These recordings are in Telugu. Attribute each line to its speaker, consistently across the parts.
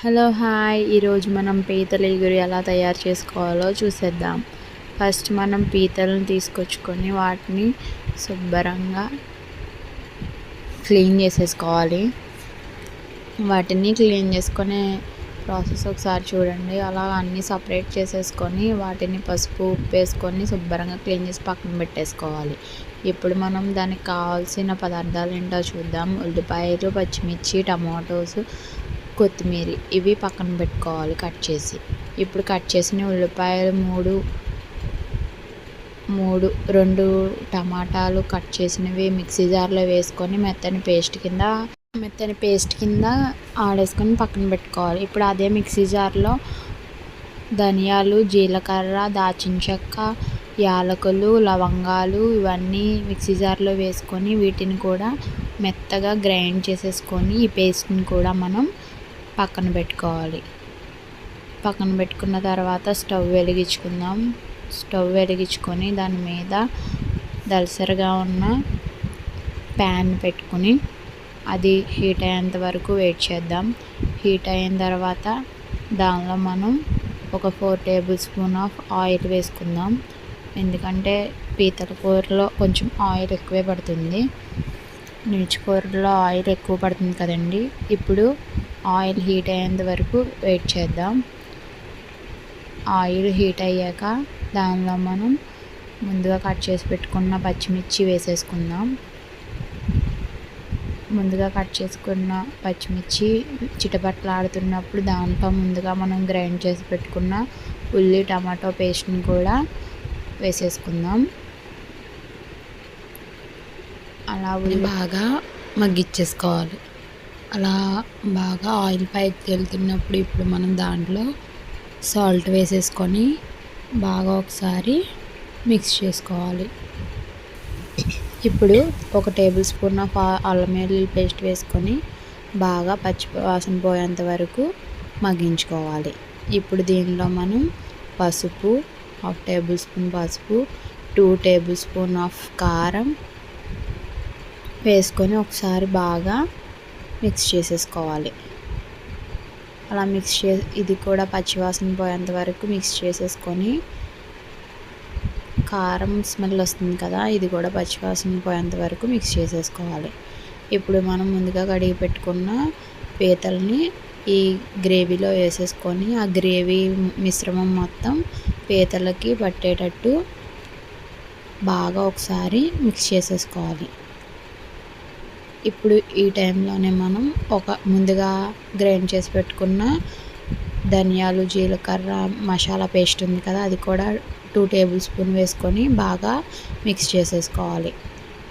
Speaker 1: హలో హాయ్ ఈరోజు మనం పీతల ఇగురు ఎలా తయారు చేసుకోవాలో చూసేద్దాం. ఫస్ట్ మనం పీతలను తీసుకొచ్చుకొని వాటిని శుభ్రంగా క్లీన్ చేసేసుకోవాలి. వాటిని క్లీన్ చేసుకునే ప్రాసెస్ ఒకసారి చూడండి. అలా అన్నీ సపరేట్ చేసేసుకొని వాటిని పసుపు ఉప్పు వేసుకొని శుభ్రంగా క్లీన్ చేసి పక్కన పెట్టేసుకోవాలి. ఇప్పుడు మనం దానికి కావాల్సిన పదార్థాలు ఏంటో చూద్దాం. ఉల్లిపాయలు, పచ్చిమిర్చి, టమాటోస్, కొత్తిమీర ఇవి పక్కన పెట్టుకోవాలి కట్ చేసి. ఇప్పుడు కట్ చేసిన ఉల్లిపాయలు రెండు టమాటాలు కట్ చేసినవి మిక్సీ జార్లో వేసుకొని మెత్తని పేస్ట్ కింద ఆడేసుకొని పక్కన పెట్టుకోవాలి. ఇప్పుడు అదే మిక్సీ జార్లో ధనియాలు, జీలకర్ర, దాల్చిన చెక్క, యాలకులు, లవంగాలు ఇవన్నీ మిక్సీ జార్లో వేసుకొని వీటిని కూడా మెత్తగా గ్రైండ్ చేసేసుకొని ఈ పేస్ట్ని కూడా మనం పక్కన పెట్టుకోవాలి. పక్కన పెట్టుకున్న తర్వాత స్టవ్ వెలిగించుకొని దాని మీద దళసరిగా ఉన్న ప్యాన్ పెట్టుకుని అది హీట్ అయ్యేంత వరకు వెయిట్ చేద్దాం. హీట్ అయిన తర్వాత దానిలో మనం ఒక 4 టేబుల్ స్పూన్ ఆఫ్ ఆయిల్ వేసుకుందాం. ఎందుకంటే పీతల కూరలో కొంచెం ఆయిల్ ఎక్కువే పడుతుంది. నీచు కూరలో ఆయిల్ ఎక్కువ పడుతుంది కదండి. ఇప్పుడు ఆయిల్ హీట్ అయ్యేంత వరకు వెయిట్ చేద్దాం. ఆయిల్ హీట్ అయ్యాక దానిలో మనం ముందుగా కట్ చేసి పెట్టుకున్న పచ్చిమిర్చి వేసేసుకుందాం. ముందుగా కట్ చేసుకున్న పచ్చిమిర్చి చిటపట్లాడుతున్నప్పుడు దాంట్లో ముందుగా మనం గ్రైండ్ చేసి పెట్టుకున్న ఉల్లి టమాటో పేస్ట్ని కూడా వేసేసుకుందాం. అలా బాగా మగ్గిచ్చేసుకోవాలి. అలా బాగా ఆయిల్ పైకి తేలుతున్నప్పుడు ఇప్పుడు మనం దాంట్లో సాల్ట్ వేసేసుకొని బాగా ఒకసారి మిక్స్ చేసుకోవాలి. ఇప్పుడు ఒక టేబుల్ స్పూన్ ఆఫ్ అల్లం వెల్లుల్లి పేస్ట్ వేసుకొని బాగా పచ్చి వాసన పోయేంత వరకు మగ్గించుకోవాలి. ఇప్పుడు దీనిలో మనం పసుపు, 1/2 టేబుల్ స్పూన్ పసుపు, 2 టేబుల్ స్పూన్ ఆఫ్ కారం వేసుకొని ఒకసారి బాగా మిక్స్ చేసేసుకోవాలి. అలా ఇది కూడా పచ్చివాసన పోయేంత వరకు మిక్స్ చేసేసుకొని కారం స్మెల్ వస్తుంది కదా, ఇది కూడా పచ్చివాసన పోయేంత వరకు మిక్స్ చేసేసుకోవాలి. ఇప్పుడు మనం ముందుగా కడిగి పెట్టుకున్న పీతల్ని ఈ గ్రేవీలో వేసేసుకొని ఆ గ్రేవీ మిశ్రమం మొత్తం పీతలకి పట్టేటట్టు బాగా ఒకసారి మిక్స్ చేసేసుకోవాలి. ఇప్పుడు ఈ టైంలోనే మనం ముందుగా గ్రైండ్ చేసి పెట్టుకున్న ధనియాలు, జీలకర్ర మసాలా పేస్ట్ ఉంది కదా, అది కూడా 2 టేబుల్ స్పూన్ వేసుకొని బాగా మిక్స్ చేసేసుకోవాలి.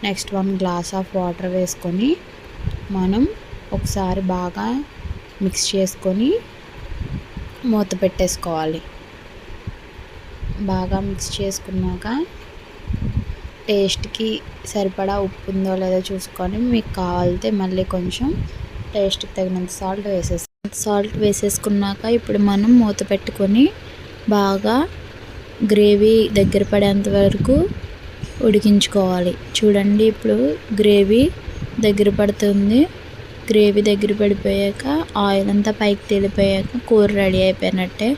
Speaker 1: నెక్స్ట్ 1 గ్లాస్ ఆఫ్ వాటర్ వేసుకొని మనం ఒకసారి బాగా మిక్స్ చేసుకొని మూత పెట్టేసుకోవాలి. బాగా మిక్స్ చేసుకున్నాక టేస్ట్కి సరిపడా ఉప్పు ఉందో లేదో చూసుకొని మీకు కావాలితే మళ్ళీ కొంచెం టేస్ట్కి తగినంత సాల్ట్ వేసేసుకున్నాక ఇప్పుడు మనం మూత పెట్టుకొని బాగా గ్రేవీ దగ్గర పడేంత వరకు ఉడికించుకోవాలి. చూడండి, ఇప్పుడు గ్రేవీ దగ్గర పడుతుంది. గ్రేవీ దగ్గర పడిపోయాక ఆయిల్ అంతా పైకి తేలిపోయాక కూర రెడీ అయిపోయినట్టే.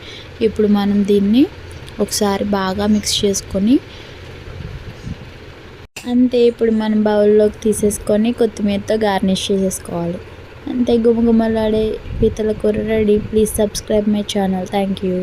Speaker 1: ఇప్పుడు మనం దీన్ని ఒకసారి బాగా మిక్స్ చేసుకొని అంతే. ఇప్పుడు మనం బౌల్లోకి తీసేసుకొని కొత్తిమీరతో గార్నిష్ చేసేసుకోవాలి. అంతే, గుమగుమలాడే పీతల కూర ready. Please subscribe my channel. Thank you.